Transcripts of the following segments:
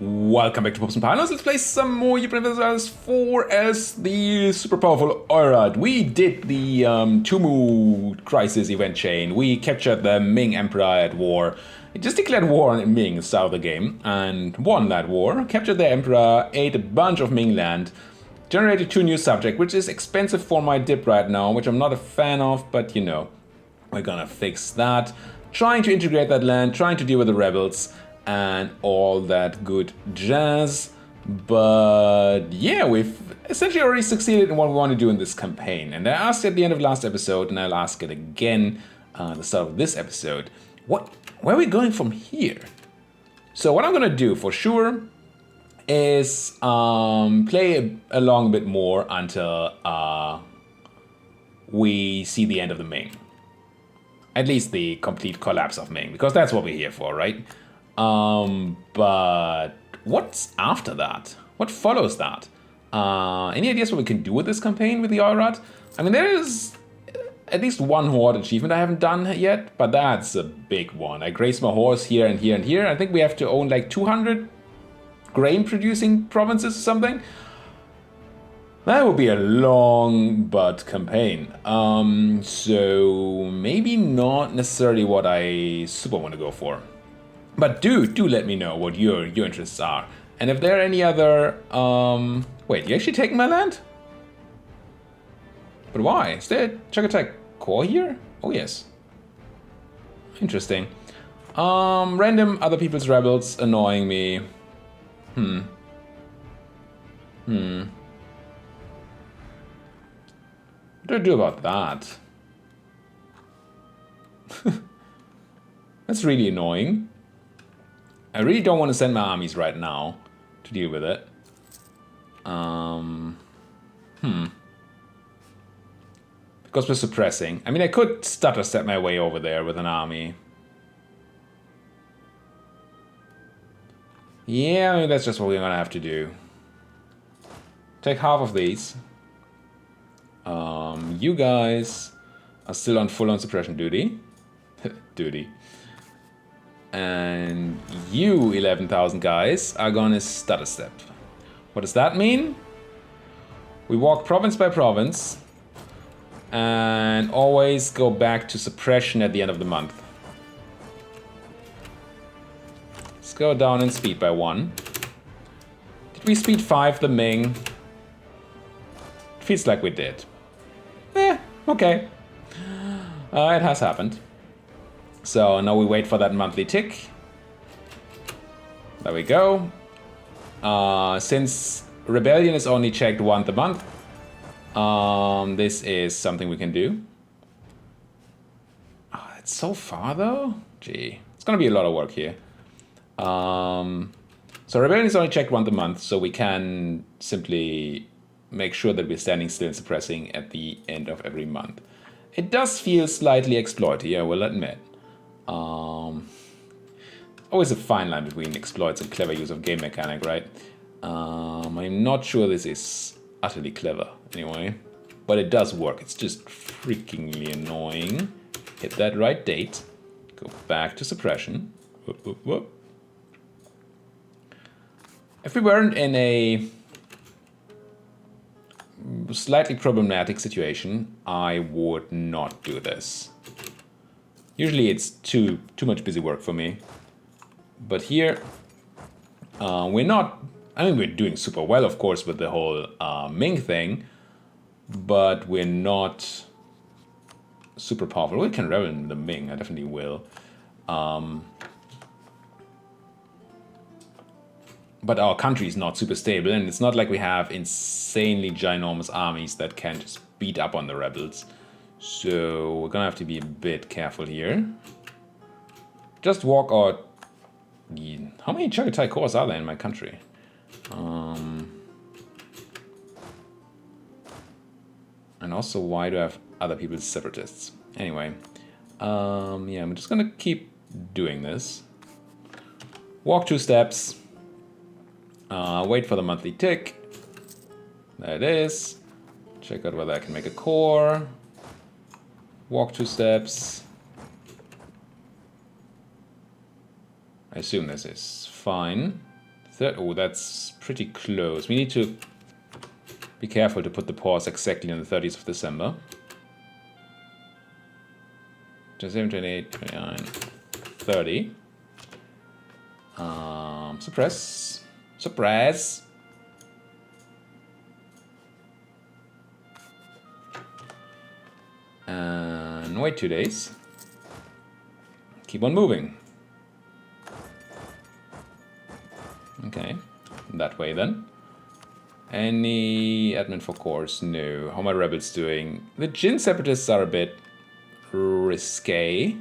Welcome back to Pops and Pilots. Let's play some more Europa Universalis IV as the super powerful Oirat. We did the Tumu crisis event chain. We captured the Ming Emperor at war. It just declared war on Ming at the start of the game and won that war. Captured the Emperor, ate a bunch of Ming land, generated 2 new subjects, which is expensive for my dip right now, which I'm not a fan of, but you know, we're gonna fix that. Trying to integrate that land, trying to deal with the rebels, and all that good jazz. But yeah, we've essentially already succeeded in what we want to do in this campaign. And I asked at the end of last episode, and I'll ask it again at the start of this episode, where are we going from here? So what I'm gonna do for sure is play along a bit more until we see the end of the Ming. At least the complete collapse of Ming, because that's what we're here for, right? But what's after that? What follows that? Any ideas what we can do with this campaign with the Oirat? I mean, there is at least one horde achievement I haven't done yet, but that's a big one. I graze my horse here and here and here. I think we have to own like 200 grain-producing provinces or something. That would be a long but campaign. So maybe not necessarily what I super want to go for. But do let me know what your interests are. And if there are any other... Wait, you actually taking my land? But why? Is there a Chagatai core here? Oh, yes. Interesting. Random other people's rebels annoying me. What do I do about that? That's really annoying. I really don't want to send my armies right now to deal with it. Because we're suppressing. I mean, I could stutter step my way over there with an army. Yeah, I mean, that's just what we're gonna have to do. Take half of these. You guys are still on full-on suppression duty. And you 11,000 guys are gonna stutter step. What does that mean? We walk province by province and always go back to suppression at the end of the month. Let's go down in speed by 1. Did we speed 5 the Ming? It feels like we did. Okay. It has happened. So now we wait for that monthly tick. There we go. Since rebellion is only checked once a month, this is something we can do. Oh, it's so far though. Gee, it's gonna be a lot of work here. So rebellion is only checked once a month, so we can simply make sure that we're standing still and suppressing at the end of every month. It does feel slightly exploity, I will admit. Always a fine line between exploits and clever use of game mechanic, right? I'm not sure this is utterly clever, anyway. But it does work, it's just freakingly annoying. Hit that right date. Go back to suppression. Whoop, whoop, whoop. If we weren't in a slightly problematic situation, I would not do this. Usually it's too much busy work for me. But here, we're not... I mean, we're doing super well, of course, with the whole Ming thing. But we're not super powerful. We can rebel in the Ming, I definitely will. But our country is not super stable, and it's not like we have insanely ginormous armies that can just beat up on the rebels. So we're gonna have to be a bit careful here. Just walk out. How many Chagatai cores are there in my country? And also, why do I have other people's separatists? Anyway, yeah, I'm just gonna keep doing this. Walk 2 steps. Wait for the monthly tick. There it is. Check out whether I can make a core. Walk 2 steps. I assume this is fine. Oh, that's pretty close. We need to be careful to put the pause exactly on the 30th of December. 27, 28, 29, 30. Suppress. Suppress. And wait 2 days. Keep on moving. Okay, that way then. Any admin for cores? No. How are my rebels doing? The Jin separatists are a bit risque.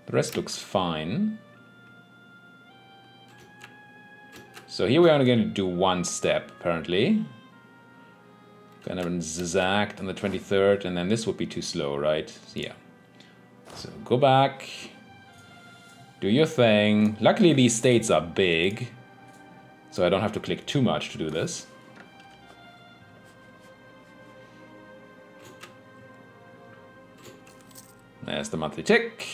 The rest looks fine. So here we are only going to do one step, apparently. Gonna have zagged on the 23rd, and then this would be too slow, right? Yeah. So go back. Do your thing. Luckily these states are big, so I don't have to click too much to do this. There's the monthly tick.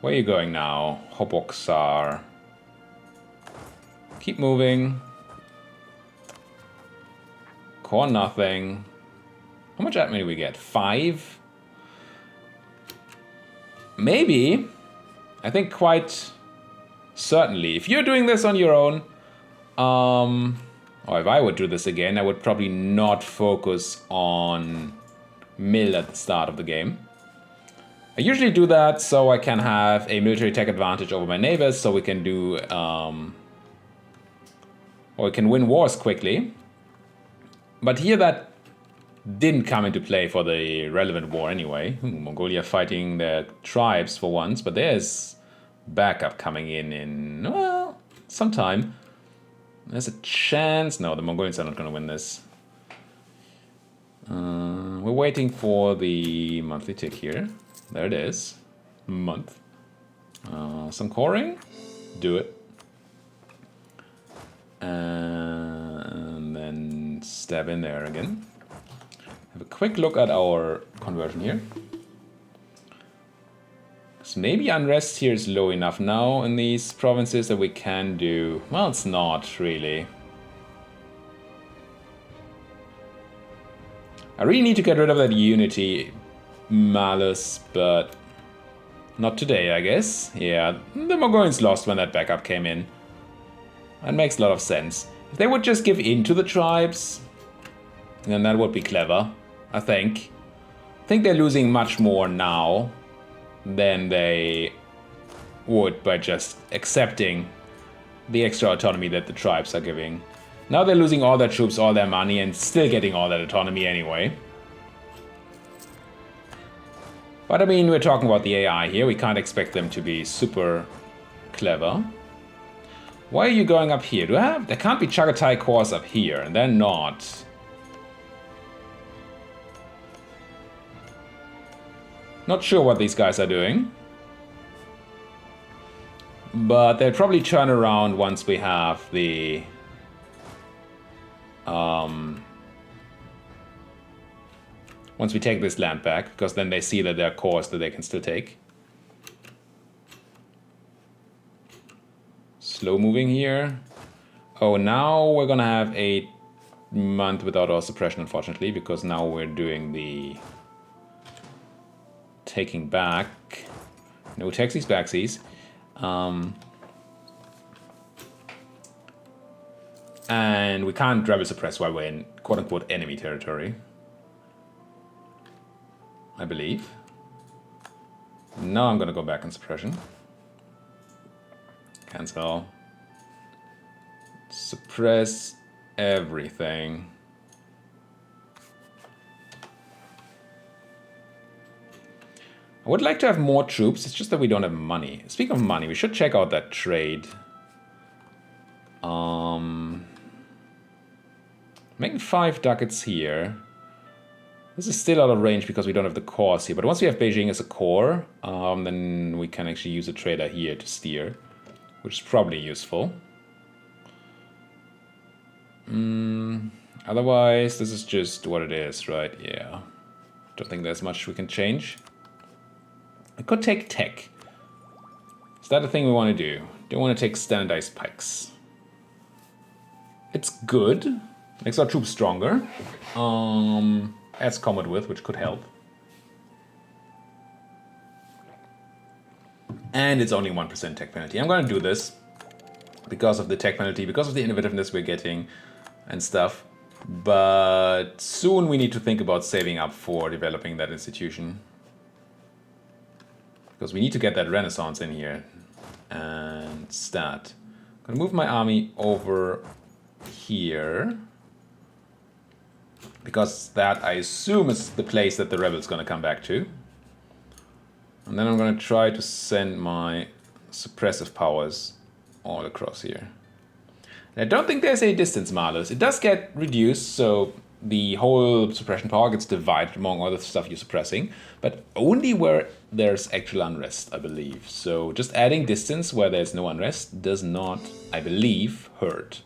Where are you going now? Hoboksar. Keep moving. Core nothing. How much admin do we get? 5? Maybe. I think quite certainly. If you're doing this on your own, or if I would do this again, I would probably not focus on mill at the start of the game. I usually do that so I can have a military tech advantage over my neighbors, so we can do, or we can win wars quickly. But here that didn't come into play for the relevant war anyway. Mongolia fighting their tribes for once, but there's backup coming in, well, sometime. There's a chance. No, the Mongolians are not going to win this. We're waiting for the monthly tick here. There it is. Month. Some coring. Do it. And then stab in there again. Have a quick look at our conversion here. So maybe unrest here is low enough now in these provinces that we can do... Well, it's not really. I really need to get rid of that unity malus, but not today, I guess. Yeah, the Mongolians lost when that backup came in. That makes a lot of sense. If they would just give in to the tribes, then that would be clever, I think. I think they're losing much more now than they would by just accepting the extra autonomy that the tribes are giving. Now they're losing all their troops, all their money, and still getting all that autonomy anyway. But I mean, we're talking about the AI here. We can't expect them to be super clever. Why are you going up here? There can't be Chagatai cores up here, and they're not. Not sure what these guys are doing. But they'll probably turn around once we have the... once we take this land back, because then they see that there are cores that they can still take. Slow moving here. Oh, now we're gonna have a month without our suppression, unfortunately, because now we're doing the taking back. No taxies, backsies. And we can't rebel suppress while we're in quote-unquote enemy territory, I believe. Now I'm gonna go back in suppression. Cancel. Suppress everything. I would like to have more troops, it's just that we don't have money. Speaking of money, we should check out that trade. Making 5 ducats here. This is still out of range because we don't have the cores here, but once we have Beijing as a core, then we can actually use a trader here to steer, which is probably useful. Otherwise, this is just what it is, right? Yeah. Don't think there's much we can change. I could take tech. Is that the thing we want to do? Don't want to take standardized pikes. It's good. Makes our troops stronger. Adds combat width, which could help. And it's only 1% tech penalty. I'm going to do this because of the tech penalty, because of the innovativeness we're getting and stuff. But soon we need to think about saving up for developing that institution. Because we need to get that Renaissance in here. And stat. I'm going to move my army over here. Because that, I assume, is the place that the rebel's going to come back to. And then I'm going to try to send my suppressive powers all across here. And I don't think there's a distance malus. It does get reduced, so the whole suppression power gets divided among all the stuff you're suppressing, but only where there's actual unrest, I believe. So just adding distance where there's no unrest does not, I believe, hurt.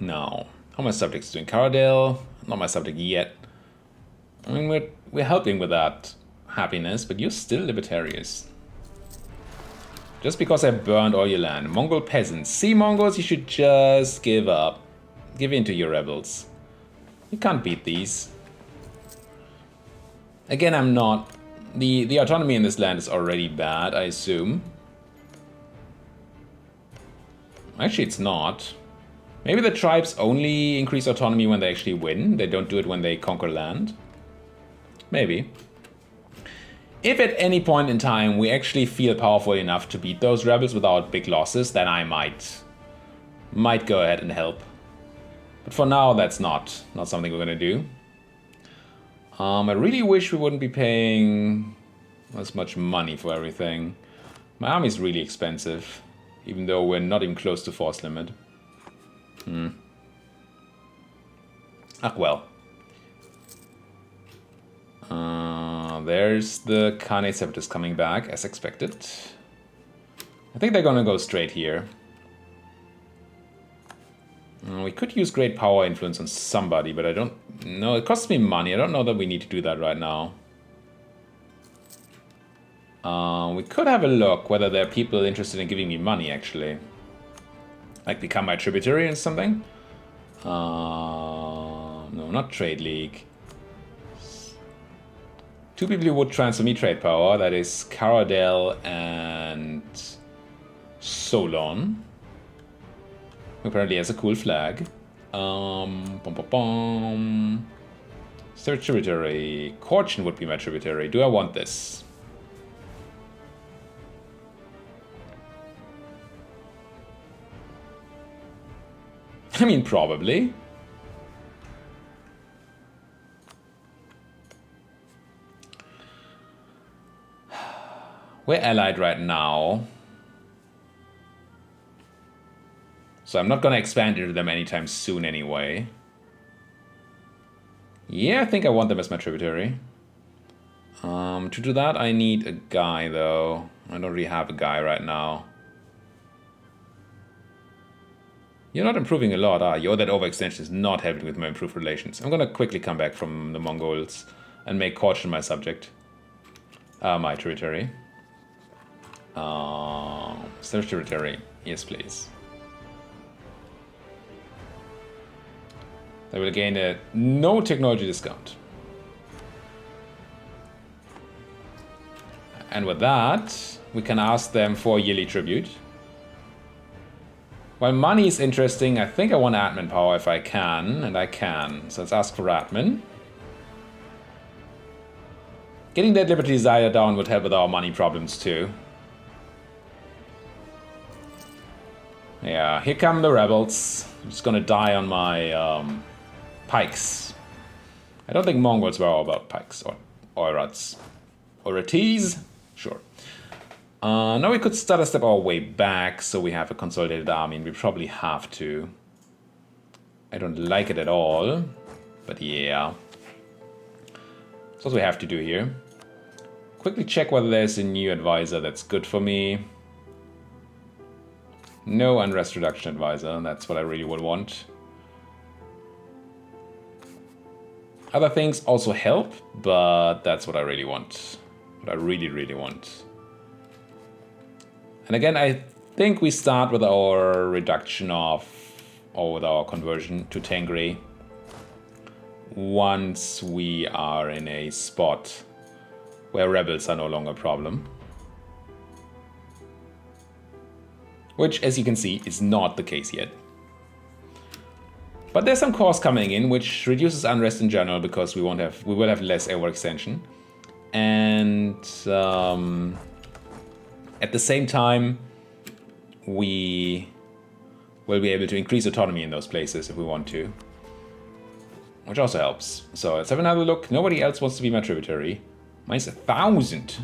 Now, how my subjects doing? Caradale, not my subject yet. I mean, we're helping with that happiness, but you're still libertarians. Just because I burned all your land. Mongol peasants. See, Mongols, you should just give up. Give in to your rebels. You can't beat these. Again, I'm not... The autonomy in this land is already bad, I assume. Actually, it's not. Maybe the tribes only increase autonomy when they actually win. They don't do it when they conquer land. Maybe. If at any point in time we actually feel powerful enough to beat those rebels without big losses, then I might go ahead and help. But for now, that's not something we're gonna do. I really wish we wouldn't be paying as much money for everything. My army's really expensive, even though we're not even close to force limit. Ah, well. There's the Khanate Separatists coming back, as expected. I think they're gonna go straight here. We could use great power influence on somebody, but I don't know. It costs me money. I don't know that we need to do that right now. We could have a look whether there are people interested in giving me money, actually. Like become my tributary and something. No, not Trade League. Two people who would transfer me trade power, that is Caradel and Solon. Who apparently has a cool flag. Third tributary. Korchin would be my tributary. Do I want this? I mean, probably. We're allied right now. So I'm not going to expand into them anytime soon anyway. Yeah, I think I want them as my tributary. To do that, I need a guy, though. I don't really have a guy right now. You're not improving a lot, are you? That overextension is not helping with my improved relations. I'm going to quickly come back from the Mongols and make Korchin my subject. My tributary. Search tributary. Yes, please. They will gain a no technology discount. And with that, we can ask them for yearly tribute. While money is interesting, I think I want admin power if I can, and I can. So let's ask for admin. Getting that Liberty Desire down would help with our money problems too. Yeah, here come the rebels. I'm just gonna die on my pikes. I don't think Mongols were all about pikes or Oirats. Oirates? Sure. Now we could start a step our way back, so we have a consolidated army, and we probably have to. I don't like it at all, but yeah. That's what we have to do here. Quickly check whether there's a new advisor that's good for me. No unrest reduction advisor, that's what I really would want. Other things also help, but that's what I really want. What I really, really want. And again, I think we start with our reduction of, or with our conversion to Tengri once we are in a spot where rebels are no longer a problem. Which, as you can see, is not the case yet. But there's some cores coming in, which reduces unrest in general because we will have less overextension. And at the same time, we will be able to increase autonomy in those places if we want to. Which also helps. So let's have another look. Nobody else wants to be my tributary. Mine's 1,000.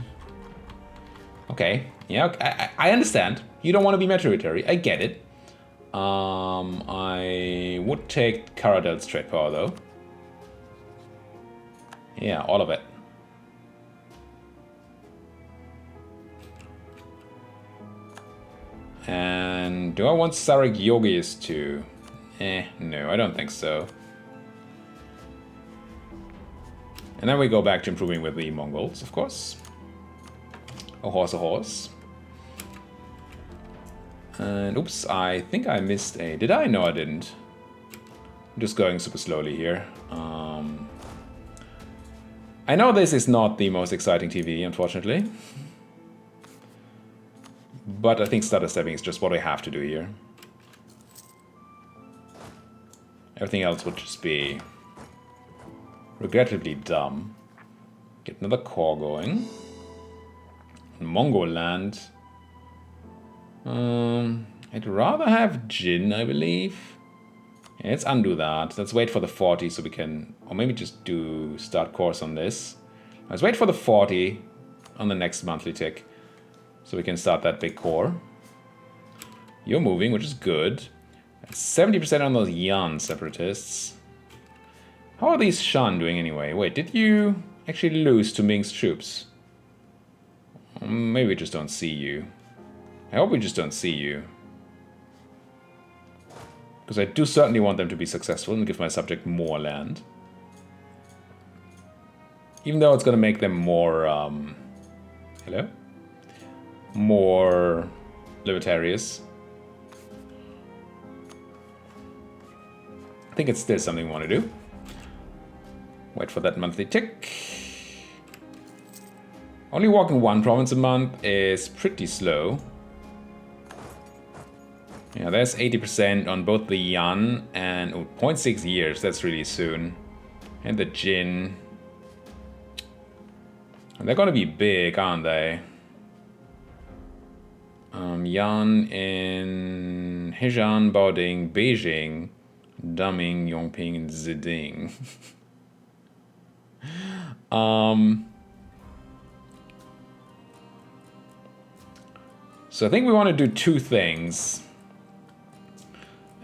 Okay, yeah, I understand. You don't want to be my tributary. I get it. I would take Caradel's trade power though. Yeah, all of it. And do I want Sarek Yogis too? No, I don't think so. And then we go back to improving with the Mongols, of course. A horse, a horse. And oops, I think I missed a... Did I? No, I didn't. I'm just going super slowly here. I know this is not the most exciting TV, unfortunately. But I think stutter stepping is just what I have to do here. Everything else would just be regrettably dumb. Get another core going. Mongol land. I'd rather have Jin, I believe. Yeah, let's undo that. Let's wait for the 40 so we can... Or maybe just do start course on this. Let's wait for the 40 on the next monthly tick. So we can start that big core. You're moving, which is good. 70% on those Yan separatists. How are these Shan doing anyway? Wait, did you actually lose to Ming's troops? Maybe we just don't see you. I hope we just don't see you. Because I do certainly want them to be successful and give my subject more land. Even though it's going to make them more... hello? More libertarians. I think it's still something we want to do. Wait for that monthly tick. Only walking one province a month is pretty slow. Yeah, there's 80% on both the Yan and 0.6 years. That's really soon. And the Jin. And they're gonna be big, aren't they? Yan in Hejian, Baoding, Beijing, Daming, Yongping, and Ziding. So I think we want to do two things.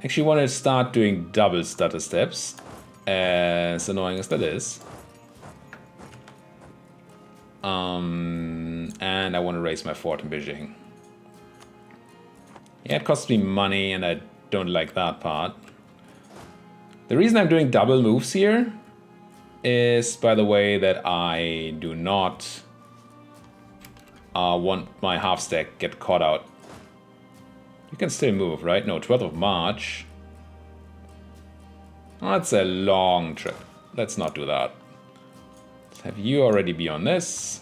Actually want to start doing double stutter steps, as annoying as that is. And I want to raise my fort in Beijing. Yeah, it costs me money and I don't like that part. The reason I'm doing double moves here is, by the way, that I do not want my half stack get caught out. You can still move, right? No, 12th of March. Oh, that's a long trip. Let's not do that. Let's have you already be on this.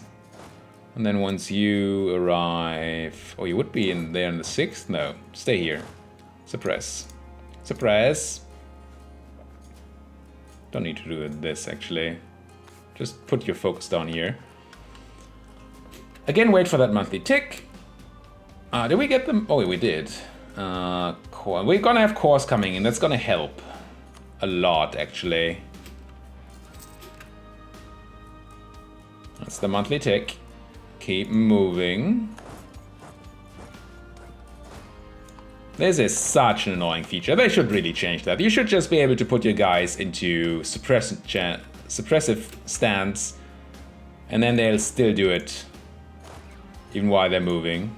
And then once you arrive... Oh, you would be in there on the 6th? No, stay here. Suppress. Suppress. Don't need to do this, actually. Just put your focus down here. Again, wait for that monthly tick. Did we get them? Oh, we did. Core. We're gonna have cores coming in. That's gonna help a lot, actually. That's the monthly tick. Keep moving. This is such an annoying feature. They should really change that. You should just be able to put your guys into suppressive stance, and then they'll still do it even while they're moving.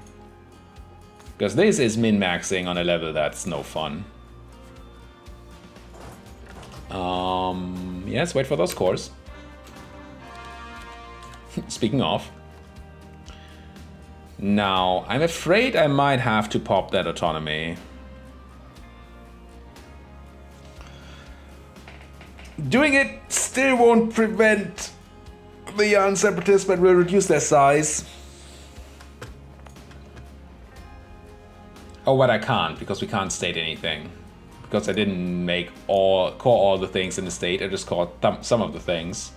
Because this is min-maxing on a level that's no fun. Yes, wait for those cores. Speaking of, Now, I'm afraid I might have to pop that autonomy. Doing it still won't prevent the young separatists, but will reduce their size. Oh, but I can't, because we can't state anything. Because I didn't make core all the things in the state, I just caught some of the things.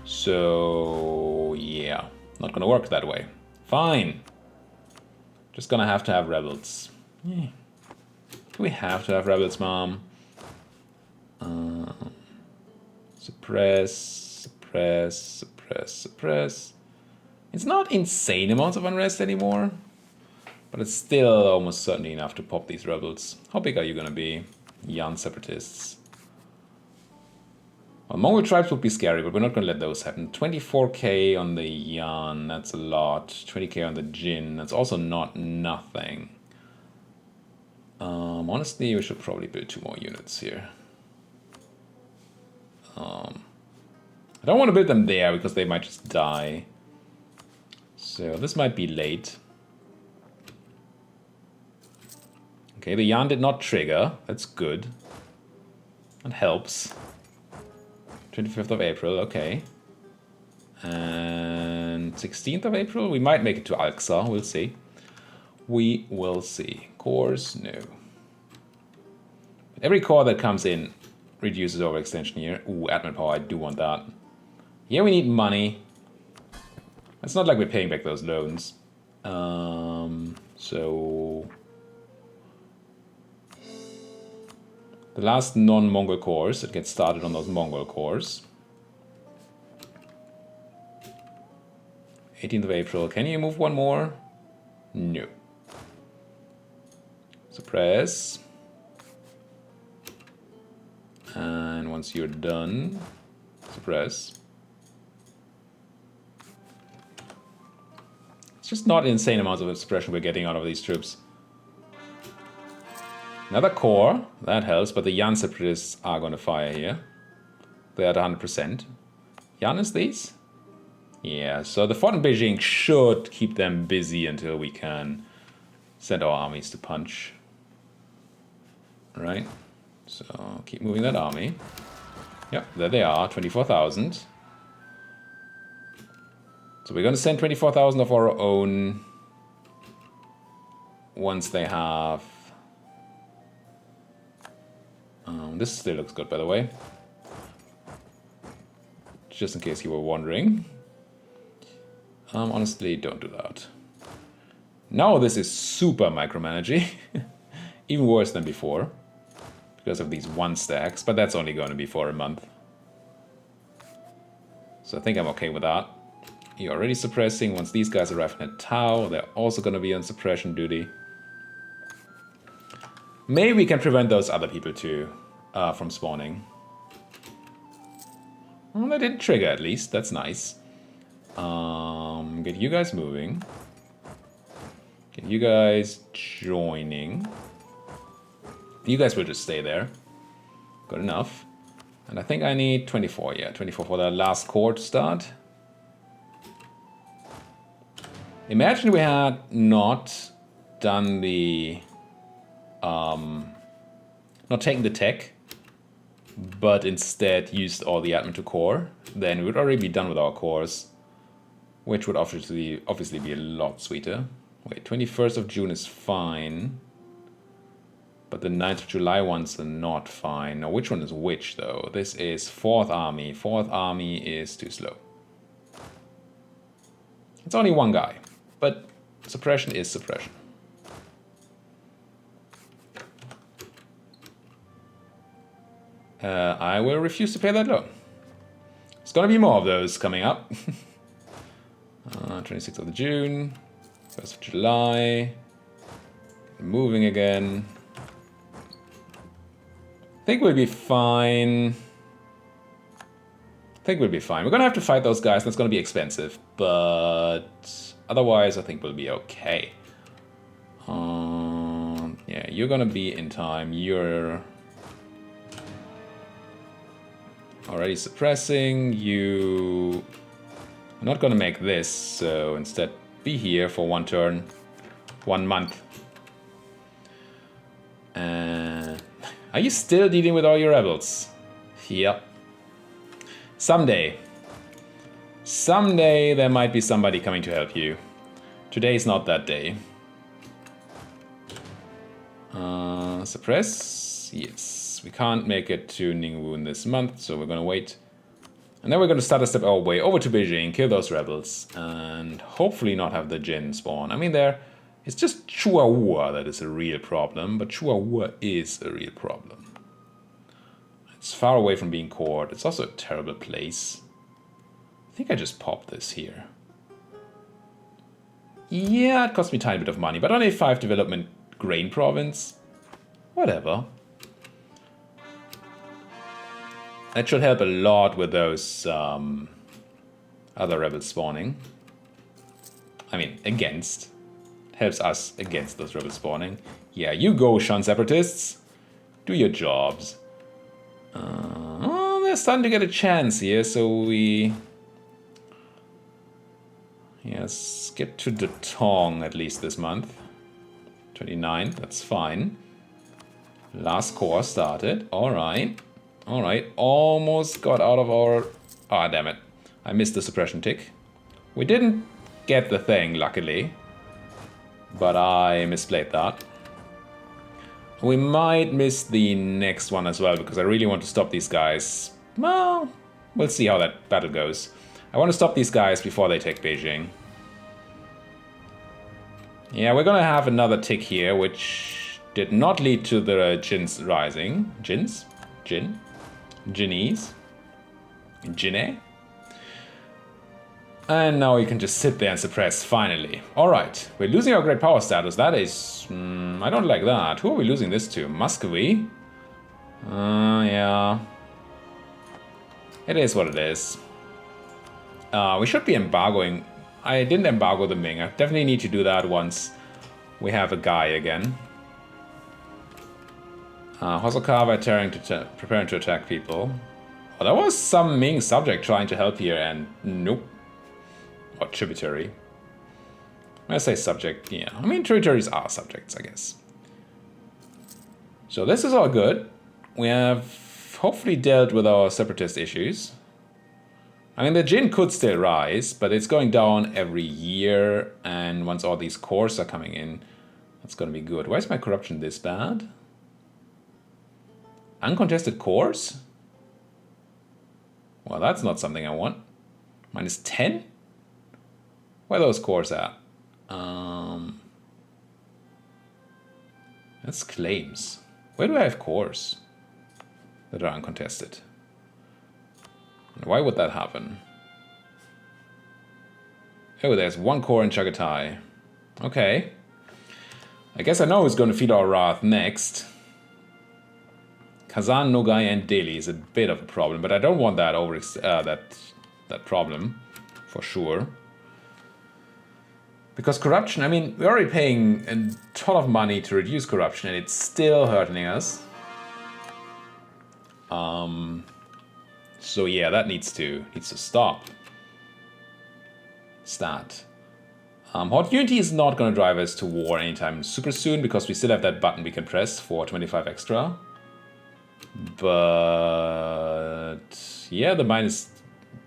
So, yeah, not gonna work that way. Fine. Just gonna have to have rebels. Yeah. Do we have to have rebels, Mom? Suppress, suppress, suppress, suppress. It's not insane amounts of unrest anymore. But it's still almost certainly enough to pop these rebels. How big are you gonna be? Yan separatists. Well, Mongol tribes would be scary, but we're not gonna let those happen. 24k on the Yan, that's a lot. 20k on the Jin, that's also not nothing. Honestly, we should probably build 2 more units here. I don't want to build them there because they might just die. So this might be late. Okay, the Yan did not trigger. That's good. That helps. 25th of April, okay. And 16th of April? We might make it to Alxa, we'll see. We will see. Cores, no. But every core that comes in reduces overextension here. Ooh, admin power, I do want that. Yeah, we need money. It's not like we're paying back those loans. So... the last non-Mongol cores that get started on those Mongol cores. 18th of April. Can you move one more? No. Suppress. And once you're done, suppress. It's just not insane amounts of suppression we're getting out of these troops. Another core, that helps, but the Yan separatists are going to fire here. They're at 100%. Yan is these? Yeah, so the fort in Beijing should keep them busy until we can send our armies to punch. Right? So keep moving that army. Yep, there they are, 24,000. So we're going to send 24,000 of our own once they have... this still looks good, by the way. Just in case you were wondering. Honestly, don't do that. Now this is super micromanaging. Even worse than before. Because of these 1 stacks, but that's only going to be for a month. So I think I'm okay with that. You're already suppressing. Once these guys arrive in a Tau, they're also going to be on suppression duty. Maybe we can prevent those other people too. From spawning. Well, they didn't trigger at least, that's nice. Get you guys moving. Get you guys joining. You guys will just stay there. Good enough. And I think I need 24, yeah, 24 for the last core to start. Imagine we had not done the... not taken the tech, but instead used all the admin to core, then we would already be done with our cores, which would obviously be a lot sweeter. Wait, 21st of June is fine, but the 9th of July ones are not fine. Now, which one is which, though? This is 4th Army. 4th Army is too slow. It's only one guy, but suppression is suppression. I will refuse to pay that loan. There's gonna be more of those coming up. 26th of June, 1st of July. Moving again. I think we'll be fine. We're gonna have to fight those guys, and it's gonna be expensive, but otherwise I think we'll be okay. Yeah, you're gonna be in time. You're already suppressing. You... I'm not gonna make this, so instead be here for one turn, 1 month. Are you still dealing with all your rebels? Yep. Someday there might be somebody coming to help you. Today's not that day. Suppress? Yes. We can't make it to Ningwu this month, so we're gonna wait. And then we're gonna start a step our way over to Beijing, kill those rebels, and hopefully not have the Jin spawn. I mean, it's just Chihuahua that is a real problem, but Chihuahua is a real problem. It's far away from being cored. It's also a terrible place. I think I just popped this here. Yeah, it cost me a tiny bit of money, but on A5 development grain province, whatever. That should help a lot with those other rebels spawning. I mean, against. It helps us against those rebels spawning. Yeah, you go, Shan Separatists. Do your jobs. They're starting to get a chance here, so we... Yes, get to the Tong at least this month. 29th, that's fine. Last core started. Alright. Alright, almost got out of our... Ah, damn it. I missed the suppression tick. We didn't get the thing, luckily. But I misplayed that. We might miss the next one as well, because I really want to stop these guys. Well, we'll see how that battle goes. I want to stop these guys before they take Beijing. Yeah, we're gonna have another tick here, which did not lead to the Jin's rising. Jins? Jin? Jinnies? Jinne? And now you can just sit there and suppress, finally. Alright, we're losing our great power status. That is... I don't like that. Who are we losing this to? Muscovy? Yeah. It is what it is. We should be embargoing... I didn't embargo the Ming. I definitely need to do that once we have a guy again. Hosokawa preparing to attack people. Oh, there was some Ming subject trying to help here, and nope. Or tributary. When I say subject, yeah. I mean, tributaries are subjects, I guess. So this is all good. We have hopefully dealt with our separatist issues. I mean, the Jin could still rise, but it's going down every year, and once all these cores are coming in, that's going to be good. Why is my corruption this bad? Uncontested cores? Well, that's not something I want. Minus 10? Where are those cores at? That's claims. Where do I have cores that are uncontested? Why would that happen? Oh, there's one core in Chagatai. Okay. I guess I know who's going to feed our wrath next. Kazan, Nogai, and Delhi is a bit of a problem, but I don't want that over that problem for sure. Because corruption, I mean, we're already paying a ton of money to reduce corruption, and it's still hurting us. So yeah, that needs to stop. Stat. Hot Unity is not going to drive us to war anytime super soon, because we still have that button we can press for 25 extra. But yeah, the minus,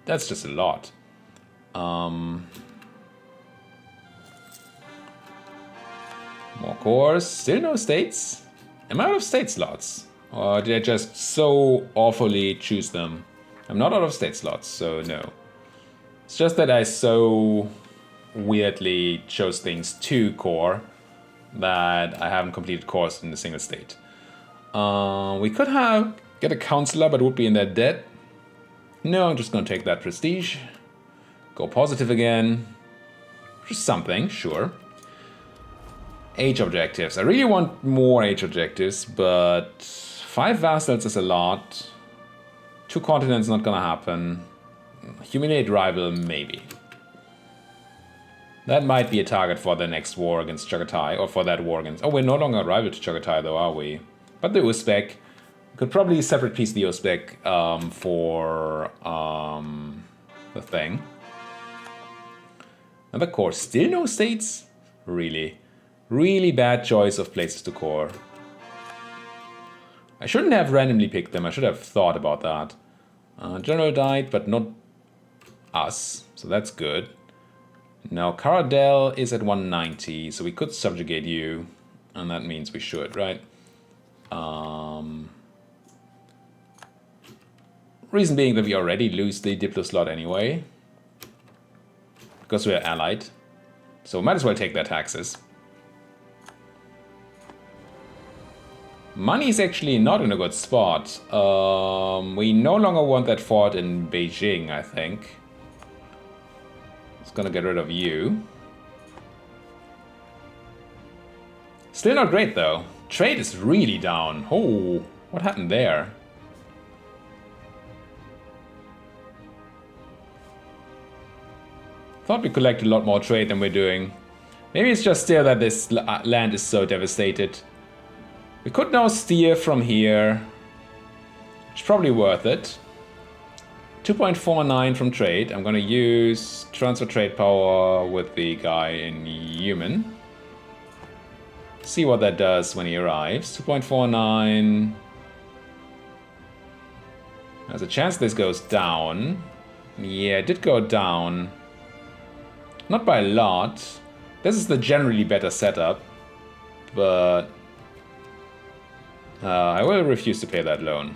that's just a lot. More cores, still no states. Am I out of state slots? Or did I just so awfully choose them? I'm not out of state slots, so no. It's just that I so weirdly chose things to core that I haven't completed cores in a single state. We could get a counselor, but it would be in their debt. No, I'm just gonna take that prestige. Go positive again. Just something, sure. Age objectives. I really want more age objectives, but 5 vassals is a lot. 2 continents not gonna happen. Humiliate rival, maybe. That might be a target for the next war against Chagatai, or for that war against... Oh, we're no longer a rival to Chagatai though, are we? But the Uzbek. Could probably separate piece the Uzbek for the thing. Another core. Still no states? Really? Really bad choice of places to core. I shouldn't have randomly picked them. I should have thought about that. General died, but not us. So that's good. Now Caradel is at 190, so we could subjugate you. And that means we should, right? Reason being that we already lose the Diplo slot anyway. Because we are allied. So might as well take their taxes. Money is actually not in a good spot. We no longer want that fort in Beijing, I think. It's gonna get rid of you. Still not great though. Trade is really down. Oh, what happened there? Thought we collected a lot more trade than we're doing. Maybe it's just still that this land is so devastated. We could now steer from here. It's probably worth it. 2.49 from trade. I'm gonna use transfer trade power with the guy in human. See what that does when he arrives. 2.49. There's a chance this goes down. Yeah, it did go down. Not by a lot. This is the generally better setup. But I will refuse to pay that loan.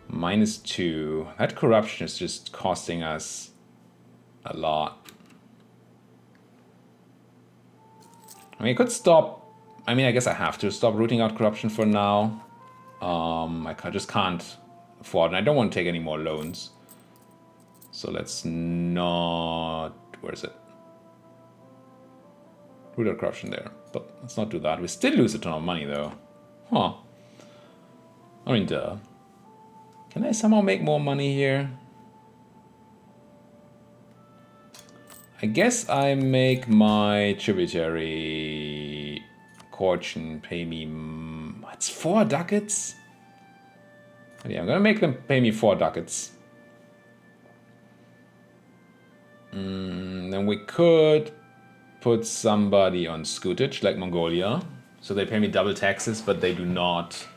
-2. That corruption is just costing us a lot. I mean, I could stop. I mean, I guess I have to stop rooting out corruption for now. Just can't afford, and I don't want to take any more loans. So let's not. Where is it? Root out corruption there, but let's not do that. We still lose a ton of money though. Huh. I mean, duh. Can I somehow make more money here? I guess I make my tributary Corchin pay me. It's 4 ducats? Yeah, I'm gonna make them pay me 4 ducats. Then we could put somebody on Scootage, like Mongolia. So they pay me double taxes, but they do not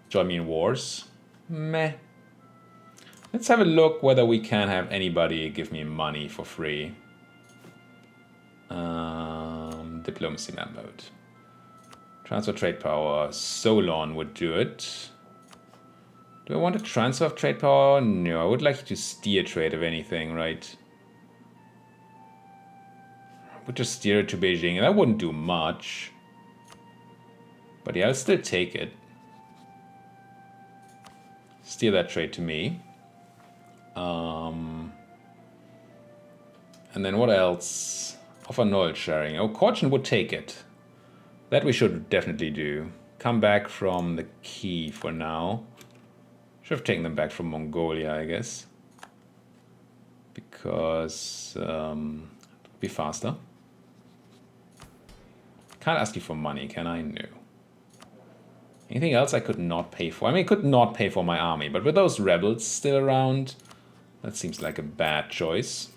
join me in wars. Meh. Let's have a look whether we can have anybody give me money for free. Diplomacy map mode. Transfer trade power. Solon would do it. Do I want a transfer of trade power? No, I would like to steer trade if anything, right? I would just steer it to Beijing, and that wouldn't do much. But yeah, I'll still take it. Steer that trade to me. And then what else? Offer knowledge sharing. Oh, Corchin would take it. That we should definitely do. Come back from the key for now. Should have taken them back from Mongolia, I guess. Because it'll be faster. Can't ask you for money, can I? No. Anything else I could not pay for? I mean, I could not pay for my army, but with those rebels still around, that seems like a bad choice.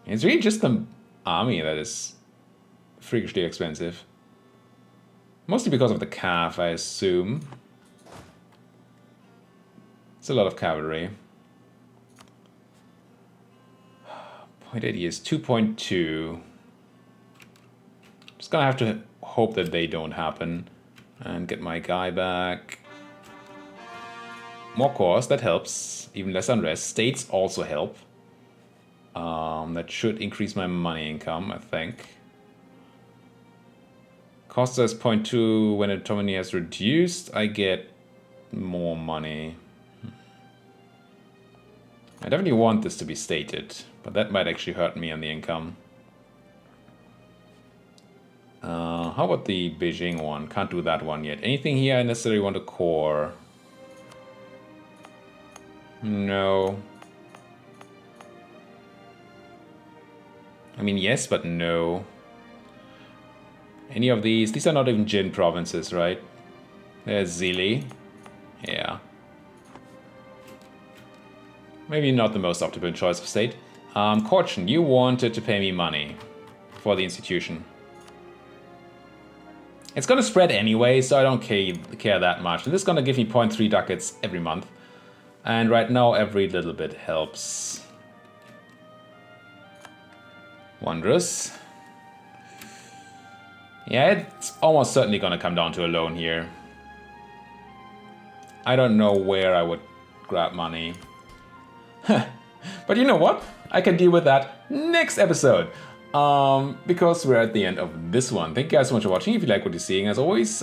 It's really just the army that is freakishly expensive. Mostly because of the cav, I assume. It's a lot of cavalry. 0.80 is 2.2. Just gonna have to hope that they don't happen. And get my guy back. More cores, that helps. Even less unrest. States also help. That should increase my money income, I think. Cost us 0.2 when autonomy has reduced. I get more money. I definitely want this to be stated, but that might actually hurt me on the income. How about the Beijing one? Can't do that one yet. Anything here I necessarily want to core? No. I mean, yes, but no. Any of these? These are not even Jin provinces, right? There's Zili. Yeah. Maybe not the most optimal choice of state. Korchen, you wanted to pay me money for the institution. It's gonna spread anyway, so I don't care that much. And this is gonna give me 0.3 ducats every month. And right now, every little bit helps. Wondrous. Yeah, it's almost certainly gonna come down to a loan here. I don't know where I would grab money. But you know what? I can deal with that next episode. Because we're at the end of this one. Thank you guys so much for watching. If you like what you're seeing, as always,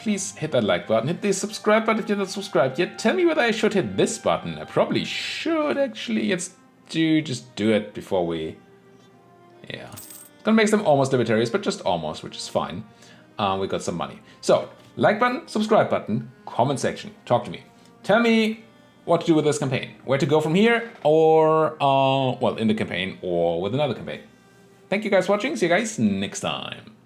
please hit that like button. Hit the subscribe button if you're not subscribed yet. Tell me whether I should hit this button. I probably should, actually. Just do it before we... Yeah. It's gonna make them almost libertarians, but just almost, which is fine. We got some money. So, like button, subscribe button, comment section. Talk to me. Tell me what to do with this campaign. Where to go from here, or, well, in the campaign, or with another campaign. Thank you guys for watching. See you guys next time.